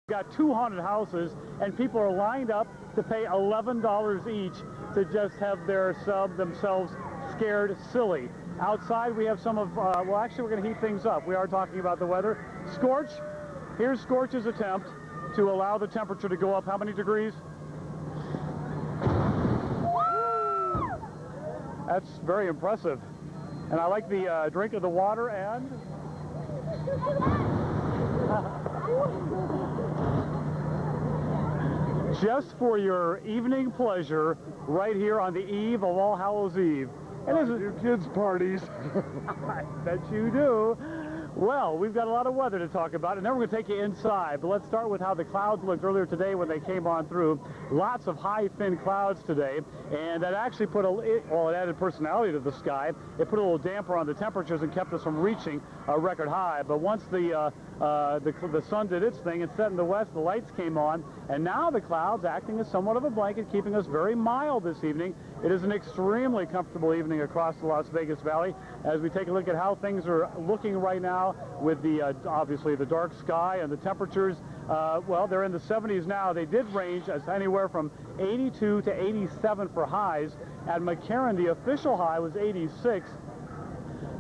We've got 2 haunted houses, and people are lined up to pay $11 each to just have themselves scared silly. Outside, we have some of, well, actually, we're going to heat things up. We are talking about the weather. Scorch, here's Scorch's attempt to allow the temperature to go up. How many degrees? That's very impressive. And I like the drink of the water and... just for your evening pleasure right here on the eve of All Hallows Eve. And I do kids' parties. I bet you do. Well, we've got a lot of weather to talk about, and then we're going to take you inside. But let's start with how the clouds looked earlier today when they came on through. Lots of high, thin clouds today, and that actually put it added personality to the sky. It put a little damper on the temperatures and kept us from reaching a record high. But once the sun did its thing and set in the west, the lights came on, and now the clouds acting as somewhat of a blanket, keeping us very mild this evening. It is an extremely comfortable evening across the Las Vegas Valley as we take a look at how things are looking right now with the obviously the dark sky and the temperatures. Well, they're in the 70s now. They did range as anywhere from 82 to 87 for highs. At McCarran, the official high was 86.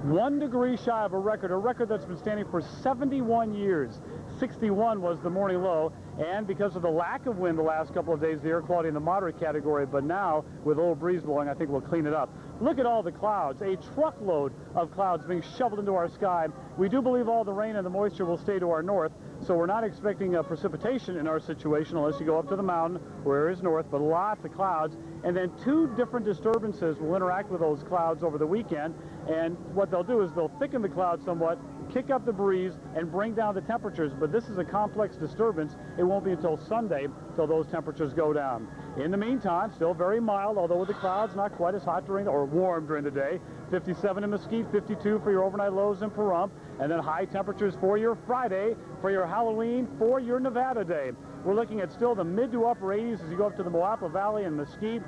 1 degree shy of a record that's been standing for 71 years. 61 was the morning low, and because of the lack of wind the last couple of days, the air quality in the moderate category, but now with a little breeze blowing, I think we'll clean it up. Look at all the clouds, a truckload of clouds being shoveled into our sky. We do believe all the rain and the moisture will stay to our north, so we're not expecting precipitation in our situation unless you go up to the mountain where it is north, but lots of clouds. And then 2 different disturbances will interact with those clouds over the weekend, and what they'll do is they'll thicken the clouds somewhat, kick up the breeze, and bring down the temperatures. But this is a complex disturbance. It won't be until Sunday till those temperatures go down. In the meantime, still very mild, although with the clouds not quite as hot during or warm during the day. 57 in Mesquite, 52 for your overnight lows in Pahrump, and then high temperatures for your Friday, for your Halloween, for your Nevada day. We're looking at still the mid to upper 80s as you go up to the Moapa Valley and Mesquite.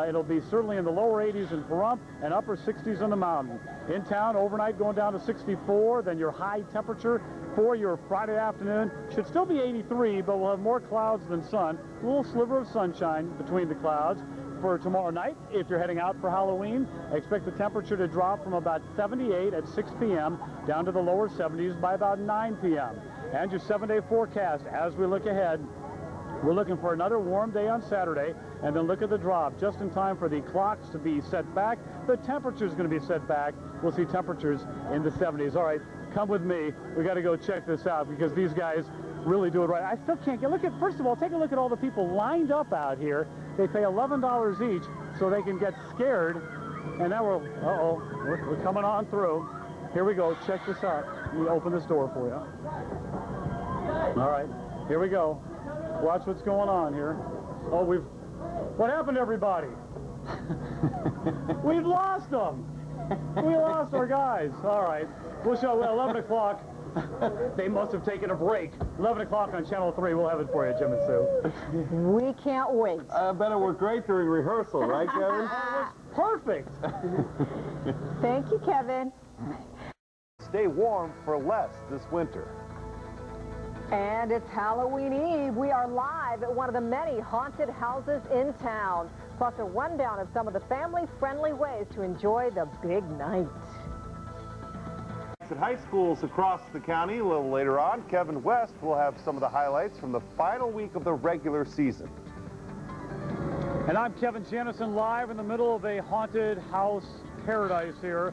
It'll be certainly in the lower 80s in Pahrump and upper 60s on the mountain. In town, overnight going down to 64, then your high temperature for your Friday afternoon should still be 83, but we'll have more clouds than sun. A little sliver of sunshine between the clouds. For tomorrow night, if you're heading out for Halloween, expect the temperature to drop from about 78 at 6 p.m. down to the lower 70s by about 9 p.m. And your 7-day forecast as we look ahead. We're looking for another warm day on Saturday, and then look at the drop just in time for the clocks to be set back. The temperature is going to be set back. We'll see temperatures in the 70s. All right, come with me. We got to go check this out because these guys really do it right. I still can't get, look at, first of all, take a look at all the people lined up out here. They pay $11 each so they can get scared. And now we're coming on through. Here we go. Check this out. Let me open this door for you. All right, here we go. Watch what's going on here. Oh, what happened, everybody? We've lost them. We lost our guys. All right. We'll show at 11 o'clock. They must have taken a break. 11 o'clock on Channel 3. We'll have it for you, Jim and Sue. We can't wait. I bet it worked great during rehearsal, right, Kevin? Perfect. Thank you, Kevin. Stay warm for less this winter. And it's Halloween Eve. We are live at one of the many haunted houses in town. Plus a rundown of some of the family-friendly ways to enjoy the big night. At high schools across the county a little later on, Kevin West will have some of the highlights from the final week of the regular season. And I'm Kevin Janison, live in the middle of a haunted house paradise here,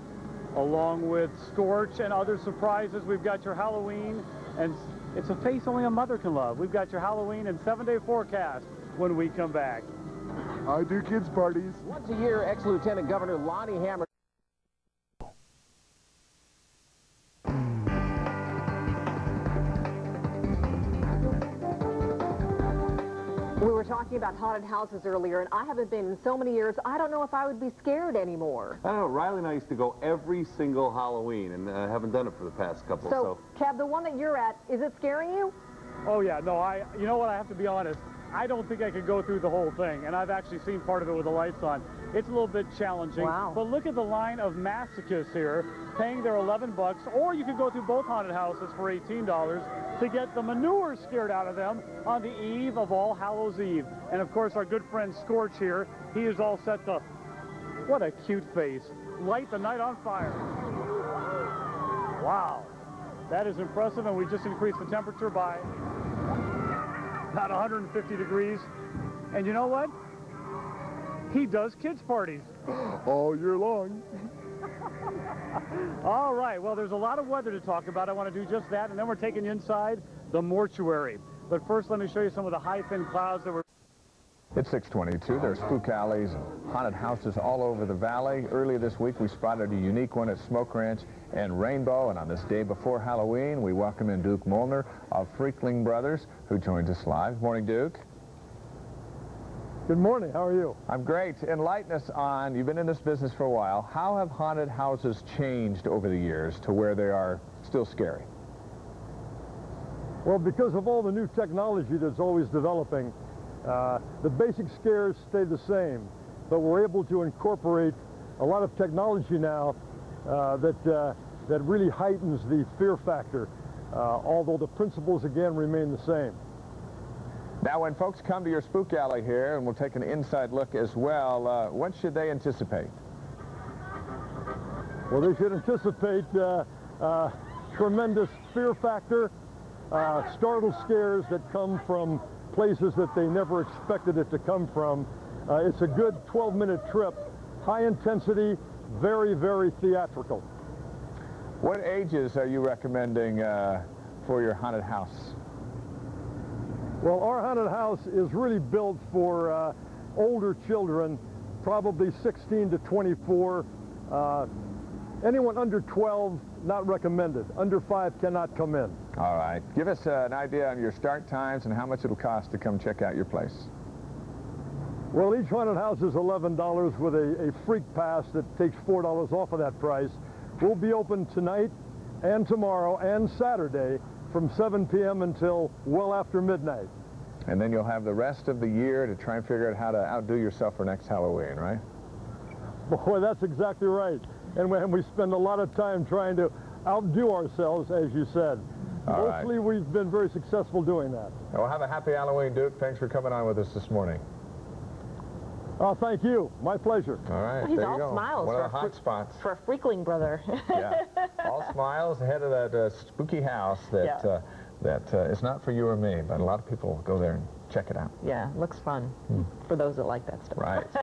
along with Scorch and other surprises. We've got your Halloween, and it's a face only a mother can love. We've got your Halloween and 7-day forecast when we come back. I do kids' parties. Once a year, ex-Lieutenant Governor Lonnie Hammer. We were talking about haunted houses earlier, and I haven't been in so many years, I don't know if I would be scared anymore. I don't know, Riley and I used to go every single Halloween, and I haven't done it for the past couple. So, Kev, the one that you're at, is it scaring you? Oh, yeah. No, you know what? I have to be honest. I don't think I could go through the whole thing, and I've actually seen part of it with the lights on. It's a little bit challenging. Wow. But look at the line of masochists here, paying their 11 bucks, or you could go through both haunted houses for $18 to get the manure scared out of them on the eve of All Hallows Eve. And of course, our good friend Scorch here, he is all set to, what a cute face, light the night on fire. Wow, that is impressive, and we just increased the temperature by about 150 degrees. And you know what? He does kids' parties all year long. All right, well, there's a lot of weather to talk about. I want to do just that, and then we're taking you inside the mortuary. But first, let me show you some of the high thin clouds that were... It's 6:22. There's spook alleys and haunted houses all over the valley. Earlier this week, we spotted a unique one at Smoke Ranch and Rainbow. And on this day before Halloween, we welcome in Duke Molnar of Freakling Brothers, who joins us live. Morning, Duke. Good morning. How are you? I'm great. Enlighten us on, you've been in this business for a while. How have haunted houses changed over the years to where they are still scary? Well, because of all the new technology that's always developing, the basic scares stay the same, but we're able to incorporate a lot of technology now that really heightens the fear factor, although the principles, again, remain the same. Now, when folks come to your spook alley here, and we'll take an inside look as well, what should they anticipate? Well, they should anticipate tremendous fear factor, startle scares that come from places that they never expected it to come from. It's a good 12-minute trip, high intensity, very, very theatrical. What ages are you recommending for your haunted house? Well, our haunted house is really built for older children, probably 16 to 24. Anyone under 12, not recommended. Under 5 cannot come in. All right. Give us an idea on your start times and how much it'll cost to come check out your place. Well, each haunted house is $11 with a freak pass that takes $4 off of that price. We'll be open tonight and tomorrow and Saturday from 7 p.m. until well after midnight. And then you'll have the rest of the year to try and figure out how to outdo yourself for next Halloween, right? Boy, that's exactly right. And we spend a lot of time trying to outdo ourselves, as you said. Mostly we've been very successful doing that. Well, have a happy Halloween, Duke. Thanks for coming on with us this morning. Oh, thank you. My pleasure. All right, He's there you all go. smiles One for of the hot spots. For a Freakling brother. Yeah, all smiles ahead of that spooky house that that is not for you or me, but a lot of people go there and check it out. Yeah, looks fun for those that like that stuff. Right.